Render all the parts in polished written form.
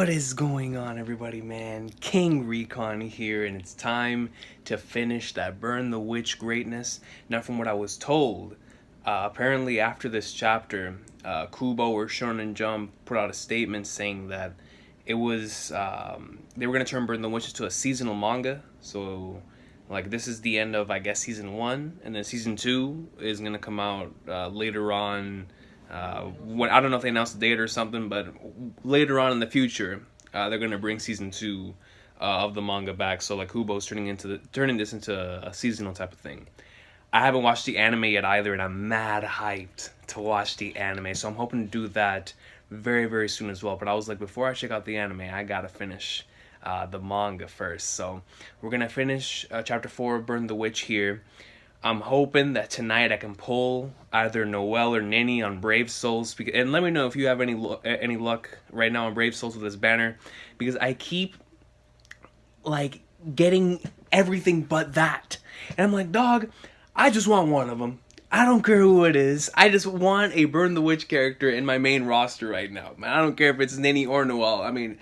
What is going on, everybody, man? King Recon here, and it's time to finish that Burn the Witch greatness. Now, from what I was told, apparently after this chapter, Kubo or Shonen Jump put out a statement saying that it was they were gonna turn Burn the Witch into a seasonal manga. So, like, this is the end of, I guess, season 1, and then season 2 is gonna come out later on. When I don't know if they announced the date or something, but later on in the future, they're gonna bring season 2 of the manga back. So like Kubo's turning this into a seasonal type of thing. I haven't watched the anime yet either, and I'm mad hyped to watch the anime. So I'm hoping to do that very very soon as well. But I was like, before I check out the anime, I gotta finish the manga first. So we're gonna finish chapter 4 of Burn the Witch here. I'm hoping that tonight I can pull either Noelle or Ninny on Brave Souls, and let me know if you have any luck right now on Brave Souls with this banner, because I keep like getting everything but that, and I'm like, dog, I just want one of them. I don't care who it is. I just want a Burn the Witch character in my main roster right now, man. I don't care if it's Ninny or Noelle. I mean,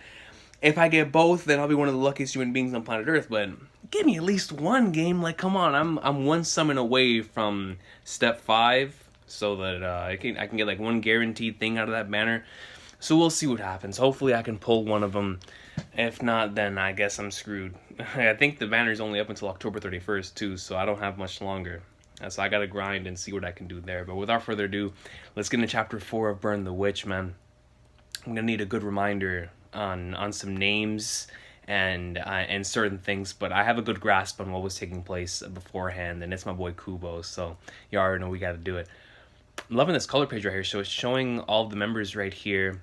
if I get both, then I'll be one of the luckiest human beings on planet Earth. But give me at least one game. Like, come on, I'm one summon away from step 5, so that I can get like one guaranteed thing out of that banner. So we'll see what happens. Hopefully, I can pull one of them. If not, then I guess I'm screwed. I think the banner's only up until October 31st too, so I don't have much longer. So I gotta grind and see what I can do there. But without further ado, let's get into chapter 4 of Burn the Witch, man. I'm gonna need a good reminder on some names and certain things, but I have a good grasp on what was taking place beforehand, and it's my boy Kubo, so you already know we got to do it. I'm loving this color page right here, so it's showing all of the members right here,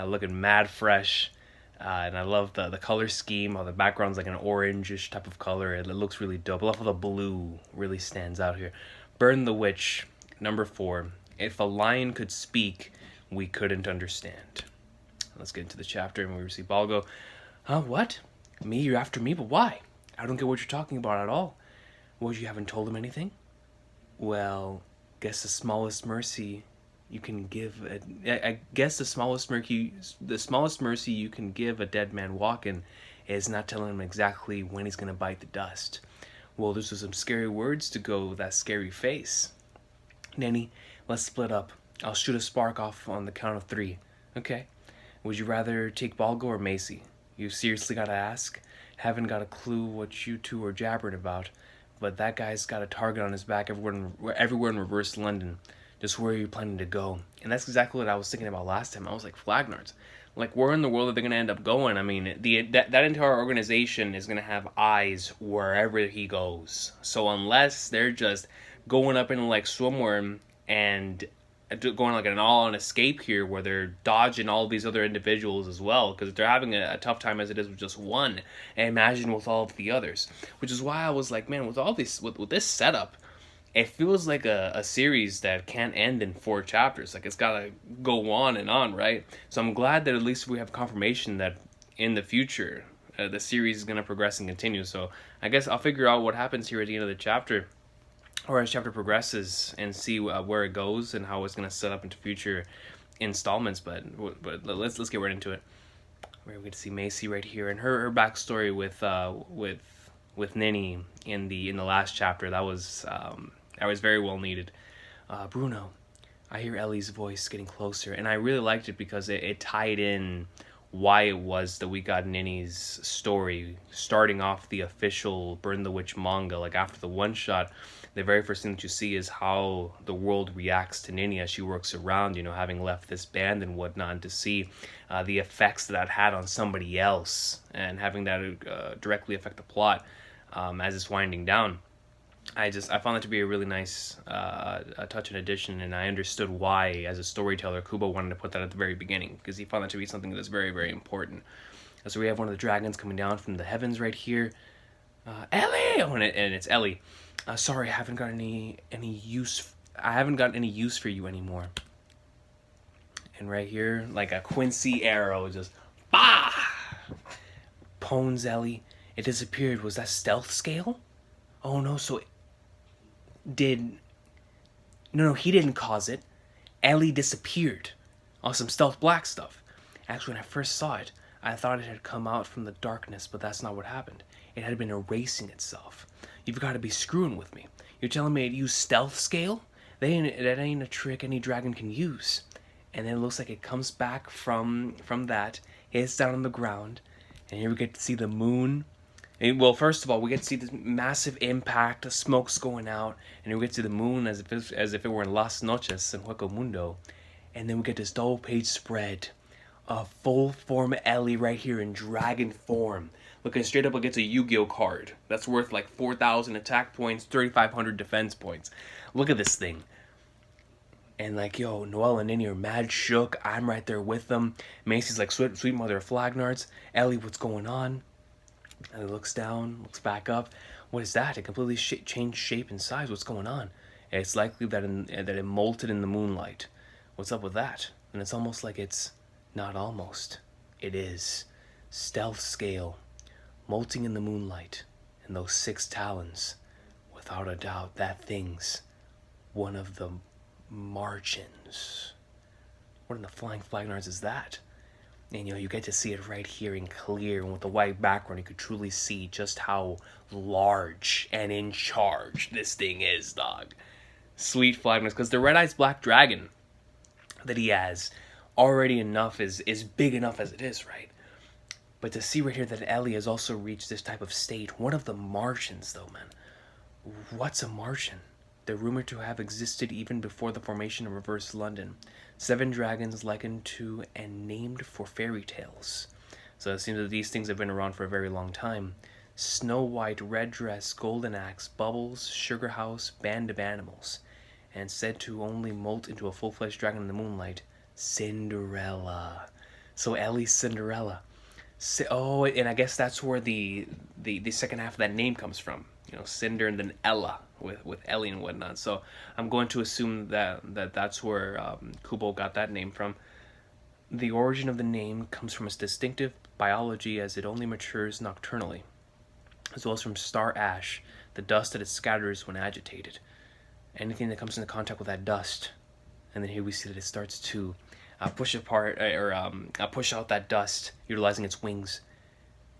looking mad fresh, and I love the color scheme. How the background's like an orangish type of color. It looks really dope. I love how the blue really stands out here. Burn the Witch, number 4. If a lion could speak, we couldn't understand. Let's get into the chapter, and we see Balgo. What? Me? You're after me? But why? I don't get what you're talking about at all. What, you haven't told him anything? Well, guess the smallest mercy you can give. I guess the smallest mercy you can give a dead man walking is not telling him exactly when he's gonna bite the dust. Well, those are some scary words to go with that scary face. Nanny, let's split up. I'll shoot a spark off on the count of 3. Okay. Would you rather take Balgo or Macy? You seriously gotta ask? Haven't got a clue what you two are jabbering about, but that guy's got a target on his back everywhere in reverse London. Just where are you planning to go? And that's exactly what I was thinking about last time. I was like, Flagnards. Like, where in the world are they going to end up going? I mean, that entire organization is going to have eyes wherever he goes. So unless they're just going up in, like, swimwear and going like an all-on escape here, where they're dodging all these other individuals as well, because they're having a tough time as it is with just one, and imagine with all of the others. Which is why I was like, man, with all this with this setup, it feels like a series that can't end in 4 chapters. Like, it's gotta go on and on, right? So I'm glad that at least we have confirmation that in the future the series is gonna progress and continue. So I guess I'll figure out what happens here at the end of the chapter, or as chapter progresses, and see where it goes and how it's going to set up into future installments. But let's get right into it. We're going to see Macy right here, and her backstory with Ninny in the last chapter. That was very well needed. Bruno, I hear Ellie's voice getting closer, and I really liked it because it tied in why it was that we got Ninny's story starting off the official Burn the Witch manga. Like, after the one shot, the very first thing that you see is how the world reacts to Ninny as she works around, having left this band and whatnot, and to see the effects that had on somebody else, and having that directly affect the plot as it's winding down. I found that to be a really nice touch and addition, and I understood why, as a storyteller, Kubo wanted to put that at the very beginning, because he found that to be something that's very, very important. So we have one of the dragons coming down from the heavens right here. Ellie! Oh, and it's Ellie. Sorry, I haven't got any use. I haven't got any use for you anymore. And right here, like a Quincy arrow, just bah! Pones Ellie. It disappeared. Was that stealth scale? Oh no, so did... No, he didn't cause it. Ellie disappeared on some stealth black stuff. Actually, when I first saw it, I thought it had come out from the darkness, but that's not what happened. It had been erasing itself. You've got to be screwing with me. You're telling me it used stealth scale? That ain't a trick any dragon can use. And then it looks like it comes back from that, hits down on the ground, and here we get to see the moon. And, well, first of all, we get to see this massive impact, the smoke's going out, and then we get to the moon as if it were in Las Noches in Hueco Mundo. And then we get this double page spread of full form Ellie right here in dragon form. Looking straight up against a Yu-Gi-Oh card. That's worth like 4,000 attack points, 3,500 defense points. Look at this thing. And like, yo, Noelle and Ninny are mad shook. I'm right there with them. Macy's like, sweet mother of Flagnards. Ellie, what's going on? And he looks down, looks back up. What is that? It completely changed shape and size. What's going on? And it's likely that it molted in the moonlight. What's up with that? And it's almost like it's not almost. It is. Stealth scale. Molting in the moonlight. And those 6 talons. Without a doubt, that thing's one of the Martians. What in the flying Flagnards is that? And you get to see it right here in clear, and with the white background you could truly see just how large and in charge this thing is, dog. Sweet Flagnards, because the Red Eyes Black Dragon that he has already enough is big enough as it is, right? But to see right here that Ellie has also reached this type of state, one of the Martians though, man. What's a Martian? They're rumored to have existed even before the formation of Reverse London. 7 dragons likened to and named for fairy tales. So it seems that these things have been around for a very long time. Snow White, Red Dress, Golden Axe, Bubbles, Sugar House, Band of Animals. And said to only molt into a full-fledged dragon in the moonlight, Cinderella. So Ellie's Cinderella. Oh, and I guess that's where the second half of that name comes from. Cinder and then Ella with Ellie and whatnot. So I'm going to assume that's where Kubo got that name from. The origin of the name comes from its distinctive biology, as it only matures nocturnally, as well as from star ash, the dust that it scatters when agitated. Anything that comes into contact with that dust, and then here we see that it starts to push apart or push out that dust, utilizing its wings,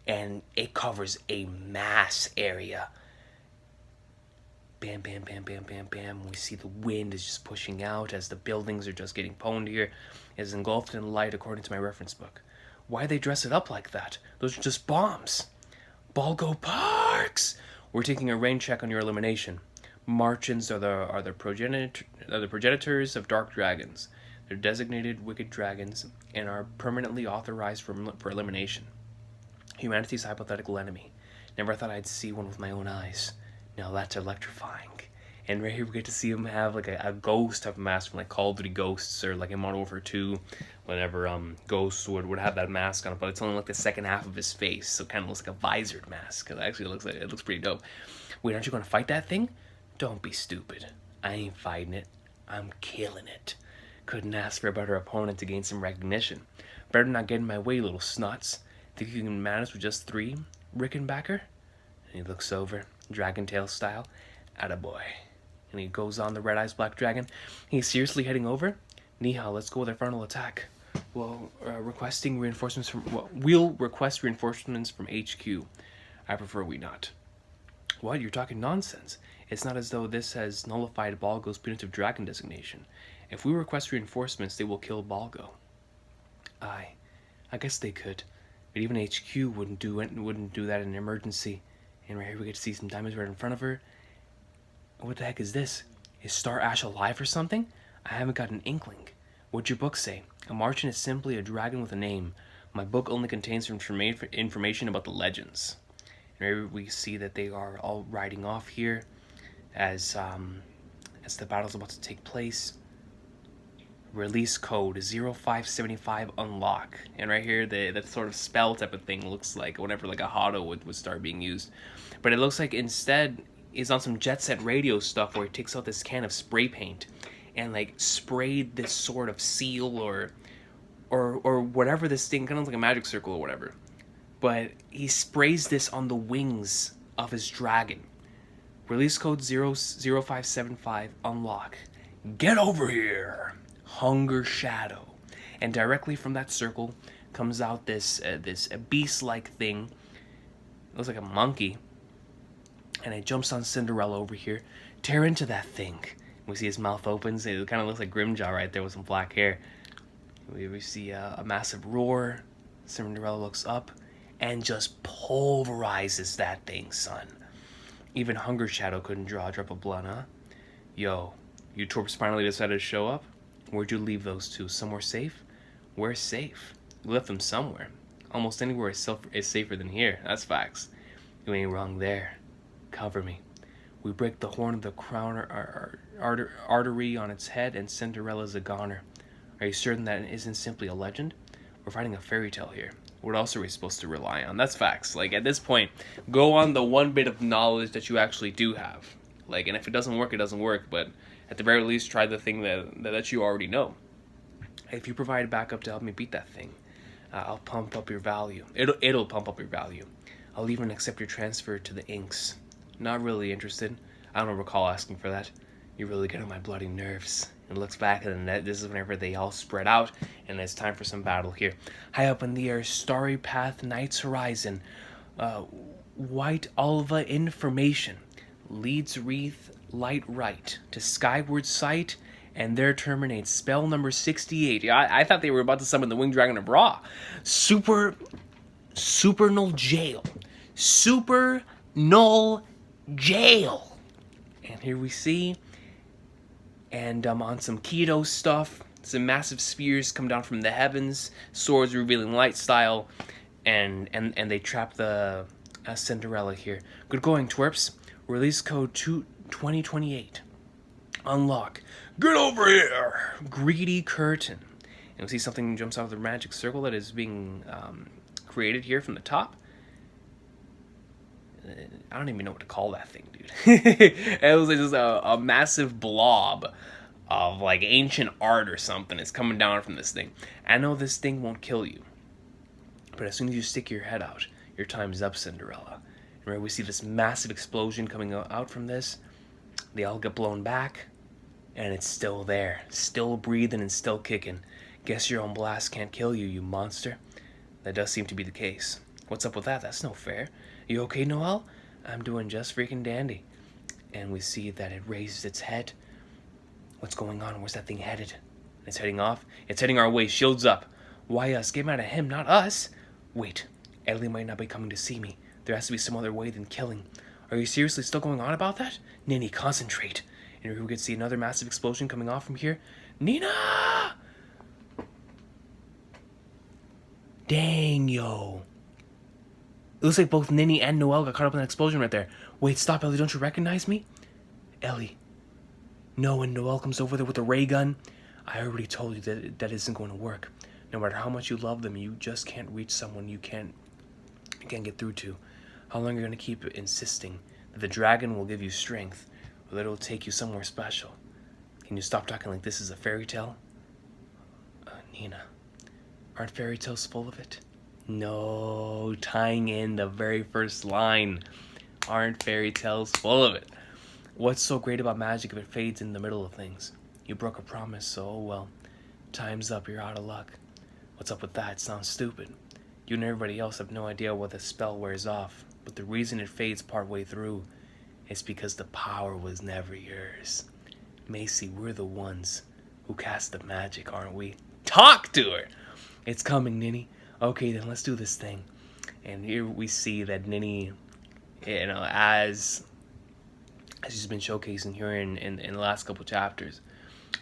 and it covers a mass area. Bam, bam, bam, bam, bam, bam. We see the wind is just pushing out as the buildings are just getting pwned here. It is engulfed in light according to my reference book. Why they dress it up like that? Those are just bombs. Balgo Parks! We're taking a rain check on your elimination. Martians are the progenitors of dark dragons. They're designated wicked dragons and are permanently authorized for elimination. Humanity's hypothetical enemy. Never thought I'd see one with my own eyes. Now that's electrifying. And right here we get to see him have like a ghost type of mask from like Call of Duty Ghosts or like in Modern Warfare 2, whenever Ghosts would have that mask on it, but it's only like the second half of his face, so it kind of looks like a visored mask. Cause it looks pretty dope. Wait, aren't you gonna fight that thing? Don't be stupid. I ain't fighting it. I'm killing it. Couldn't ask for a better opponent to gain some recognition. Better not get in my way, little snots. Think you can manage with just 3, Rickenbacker? And he looks over, Dragon Tail style. Attaboy. And he goes on the Red Eyes Black Dragon. He's seriously heading over. Niha, let's go with our frontal attack. We'll request reinforcements from HQ. I prefer we not. What? You're talking nonsense. It's not as though this has nullified Balgo's punitive dragon designation. If we request reinforcements, they will kill Balgo. I guess they could. But even HQ wouldn't do that in an emergency. And right here we get to see some diamonds right in front of her. What the heck is this? Is Star Ash alive or something? I haven't got an inkling. What'd your book say? A Martian is simply a dragon with a name. My book only contains information about the legends. And here we see that they are all riding off here as the battle's about to take place. Release code 0575 unlock. And right here that sort of spell type of thing looks like whenever like a Hado would start being used. But it looks like instead is on some Jet Set Radio stuff where he takes out this can of spray paint and like sprayed this sort of seal or whatever this thing, kind of like a magic circle or whatever. But he sprays this on the wings of his dragon. Release code 0575 unlock. Get over here! Hunger Shadow. And directly from that circle comes out this beast-like thing. It looks like a monkey. And it jumps on Cinderella over here. Tear into that thing. We see his mouth opens. It kind of looks like Grimjaw right there with some black hair. We see a massive roar. Cinderella looks up and just pulverizes that thing, son. Even Hunger Shadow couldn't draw a drop of blood, huh? Yo, you twerps finally decided to show up? Where'd you leave those two? Somewhere safe? Where's safe? You left them somewhere. Almost anywhere is safer than here. That's facts. You ain't wrong there. Cover me. We break the horn of the crown artery on its head, and Cinderella's a goner. Are you certain that it isn't simply a legend? We're fighting a fairy tale here. What else are we supposed to rely on? That's facts. Like, at this point, go on the one bit of knowledge that you actually do have. Like, and if it doesn't work, it doesn't work. But at the very least, try the thing that you already know. If you provide backup to help me beat that thing, I'll pump up your value. It'll pump up your value. I'll even accept your transfer to the Inks. Not really interested. I don't recall asking for that. You really get on my bloody nerves. And looks back, and this is whenever they all spread out, and it's time for some battle here. High up in the air, starry path, night's horizon. White Alva information. Leads wreath, light right. To skyward sight, and there terminates spell number 68. Yeah, I thought they were about to summon the Winged Dragon of Ra. Super null jail. Super null jail. And here we see, and on some keto stuff, some massive spears come down from the heavens, swords revealing light style, and they trap the Cinderella here. Good going, twerps. Release code 2028. Unlock. Get over here! Greedy curtain. And we see something jumps out of the magic circle that is being created here from the top. I don't even know what to call that thing, dude. It was like just a massive blob of like ancient art or something. It's coming down from this thing. I know this thing won't kill you, but as soon as you stick your head out, your time's up, Cinderella. And we see this massive explosion coming out from this. They all get blown back, and it's still there, still breathing and still kicking. Guess your own blast can't kill you, you monster. That does seem to be the case. What's up with that? That's no fair. You okay, Noelle? I'm doing just freaking dandy. And we see that it raises its head. What's going on? Where's that thing headed? It's heading off. It's heading our way. Shields up. Why us? Get mad at him, not us. Wait. Ellie might not be coming to see me. There has to be some other way than killing. Are you seriously still going on about that? Ninny, concentrate. And we could see another massive explosion coming off from here. Nina! Dang, yo. It looks like both Ninny and Noelle got caught up in that explosion right there. Wait, stop, Ellie. Don't you recognize me? Ellie. No, when Noelle comes over there with a ray gun, I already told you that isn't going to work. No matter how much you love them, you just can't reach someone you can't get through to. How long are you going to keep insisting that the dragon will give you strength, or that it will take you somewhere special? Can you stop talking like this is a fairy tale? Nina, aren't fairy tales full of it? No, tying in the very first line. Aren't fairy tales full of it? What's so great about magic if it fades in the middle of things? You broke a promise, so oh well. Time's up, you're out of luck. What's up with that? It sounds stupid. You and everybody else have no idea what the spell wears off, but the reason it fades partway through is because the power was never yours. Macy, we're the ones who cast the magic, aren't we? Talk to her! It's coming, Ninny. Okay, then let's do this thing. And here we see that Ninny, you know, as she's been showcasing here in the last couple chapters,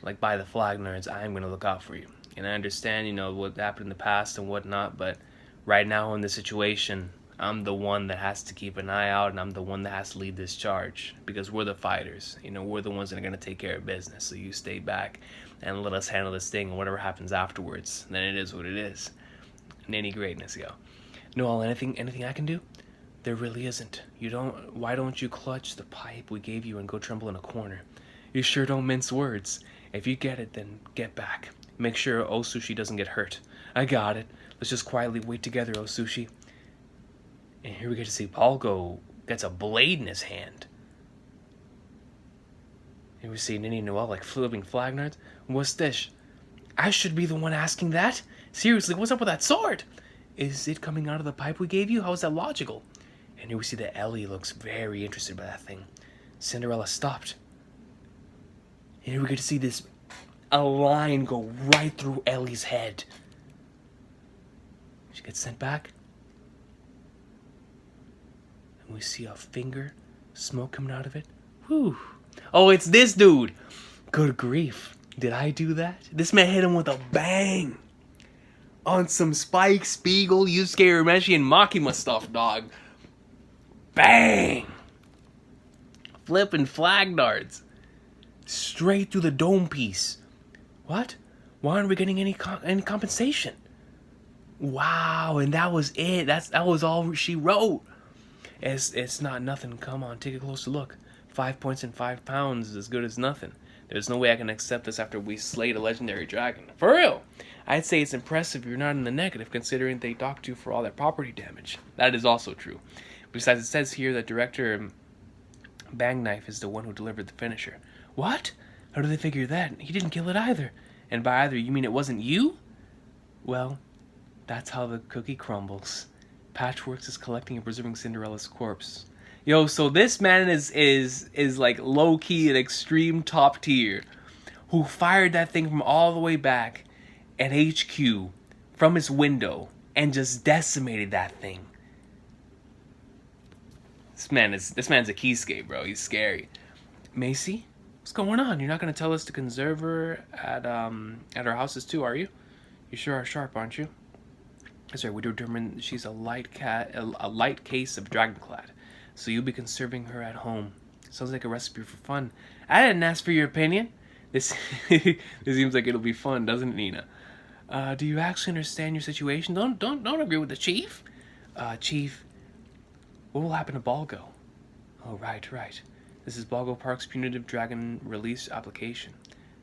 like, by the flag, nerds, I'm going to look out for you. And I understand, you know, what happened in the past and whatnot, but right now in this situation, I'm the one that has to keep an eye out, and I'm the one that has to lead this charge, because we're the fighters. You know, we're the ones that are going to take care of business, so you stay back and let us handle this thing, and whatever happens afterwards, then it is what it is. Ninny greatness, yo. Noelle, anything I can do? There really isn't. Why don't you clutch the pipe we gave you and go tremble in a corner? You sure don't mince words. If you get it, then get back. Make sure Osushi doesn't get hurt. I got it. Let's just quietly wait together, Osushi. And here we get to see Balgo gets a blade in his hand. Here we see Ninny and Noelle like flipping flag nerds. What's this? I should be the one asking that. Seriously, what's up with that sword? Is it coming out of the pipe we gave you? How is that logical? And here we see that Ellie looks very interested by that thing. Cinderella stopped. And here we get to see a line go right through Ellie's head. She gets sent back. And we see a finger, smoke coming out of it. Whew. Oh, it's this dude. Good grief. Did I do that? This man hit him with a bang. On some Spike Spiegel, Yusuke Urameshi, and Makima stuff, dog. Bang! Flipping flag darts. Straight through the dome piece. What? Why aren't we getting any compensation? Wow, and that was it. That was all she wrote. It's not nothing. Come on, take a closer look. 5 points and 5 pounds is as good as nothing. There's no way I can accept this after we slayed a legendary dragon. For real! I'd say it's impressive you're not in the negative, considering they docked you for all that property damage. That is also true. Besides, it says here that Director Bang Knife is the one who delivered the finisher. What? How do they figure that? He didn't kill it either. And by either, you mean it wasn't you? Well, that's how the cookie crumbles. Patchworks is collecting and preserving Cinderella's corpse. Yo, so this man is like low-key and extreme top tier, who fired that thing from all the way back at HQ from his window and just decimated that thing. This man's a keyscape, bro. He's scary. Macy, what's going on? You're not gonna tell us to conserve her at our houses too, are you? You sure are sharp, aren't you? That's right. We determined she's a light case of dragonclad, so you'll be conserving her at home. Sounds like a recipe for fun. I didn't ask for your opinion. This seems like it'll be fun, doesn't it, Nina? Do you actually understand your situation? Don't agree with the chief. Chief, what will happen to Balgo? Oh, right. This is Balgo Park's punitive dragon release application.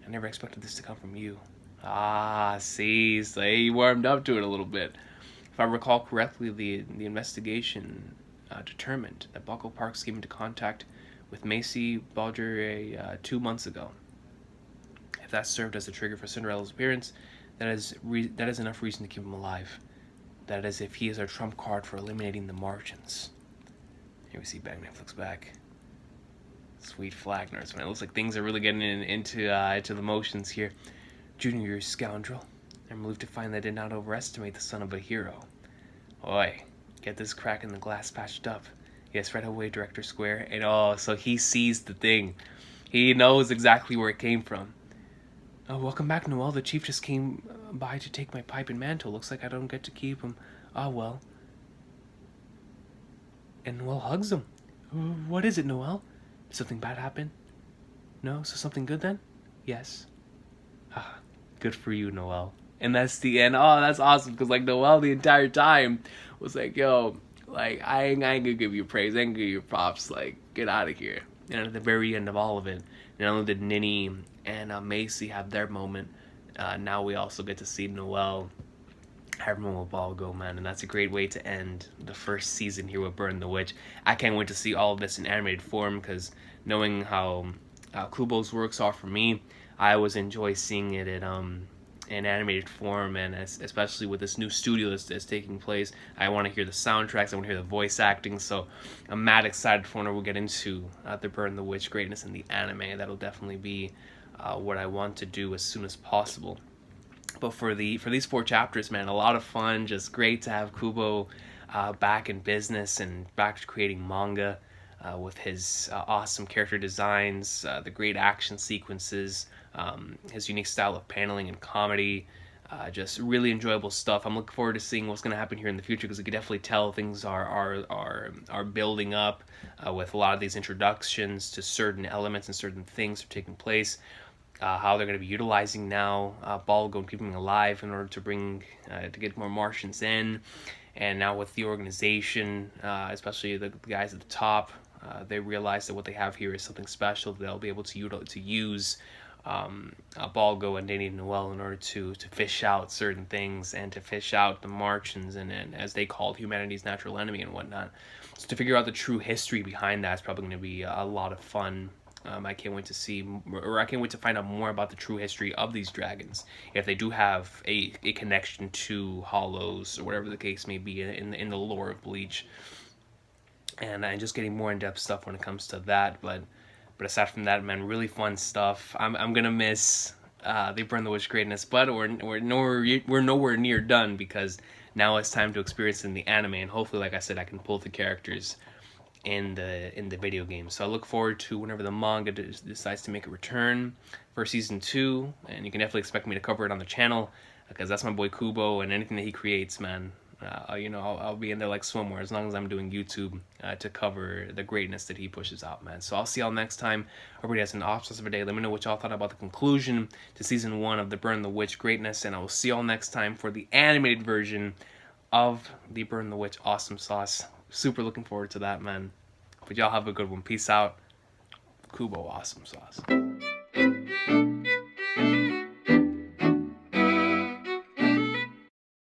I never expected this to come from you. Ah, see, so he warmed up to it a little bit. If I recall correctly, the investigation determined that Balgo Parks came into contact with Macy Balger 2 months ago. If that served as a trigger for Cinderella's appearance, that is enough reason to keep him alive. That is, if he is our trump card for eliminating the Martians. Here we see Bagknife looks back. Sweet flag nerds, man. It looks like things are really getting into the motions here. Junior, you a scoundrel. I'm relieved to find that I did not overestimate the son of a hero. Oi, get this crack in the glass patched up. Yes, right away, Director Square. And oh, so he sees the thing. He knows exactly where it came from. Oh, welcome back, Noel. The chief just came by to take my pipe and mantle. Looks like I don't get to keep him. Ah, well. And Noel hugs him. What is it, Noel? Did something bad happen? No? So something good then? Yes. Ah, good for you, Noel. And that's the end. Oh, that's awesome. Because, like, Noel the entire time was like, yo, like, I ain't gonna give you praise. I ain't gonna give you props. Like, get out of here. And at the very end of all of it, not only did Ninny and Macy have their moment, now we also get to see Noel have a moment with Balgo, man. And that's a great way to end the first season here with Burn the Witch. I can't wait to see all of this in animated form, because knowing how Kubo's works are for me, I always enjoy seeing it in animated form, and especially with this new studio that's taking place. I want to hear the soundtracks, I want to hear the voice acting, so I'm mad excited for when we'll get into the Burn the Witch greatness in the anime. That'll definitely be what I want to do as soon as possible. But for these 4 chapters, man, a lot of fun. Just great to have Kubo back in business and back to creating manga with his awesome character designs, the great action sequences, his unique style of paneling and comedy. Just really enjoyable stuff. I'm looking forward to seeing what's going to happen here in the future, because you can definitely tell things are building up with a lot of these introductions to certain elements and certain things are taking place. How they're going to be utilizing now Balgo and keeping him alive in order to bring to get more Martians in. And now with the organization, especially the guys at the top, they realize that what they have here is something special. They'll be able to use Balgo and Danny and Noel in order to fish out certain things and to fish out the Martians and as they called humanity's natural enemy and whatnot. So to figure out the true history behind that is probably going to be a lot of fun I can't wait to see, or I can't wait to find out more about the true history of these dragons, if they do have a connection to Hollows or whatever the case may be in the lore of Bleach, and just getting more in depth stuff when it comes to that. But aside from that, man, really fun stuff. I'm gonna miss They Burn the Witch greatness, but we're nowhere near done, because now it's time to experience it in the anime, and hopefully, like I said, I can pull the characters in the video game. So I look forward to whenever the manga decides to make a return for season 2, and you can definitely expect me to cover it on the channel, because that's my boy Kubo, and anything that he creates, man, I'll be in there like swimwear, as long as I'm doing YouTube to cover the greatness that he pushes out, man. So I'll see y'all next time. Everybody has an awesome of a day. Let me know what y'all thought about the conclusion to season 1 of the Burn the Witch greatness, and I will see y'all next time for the animated version of the Burn the Witch awesome sauce. Super looking forward to that, man. But y'all have a good one. Peace out. Kubo awesome sauce.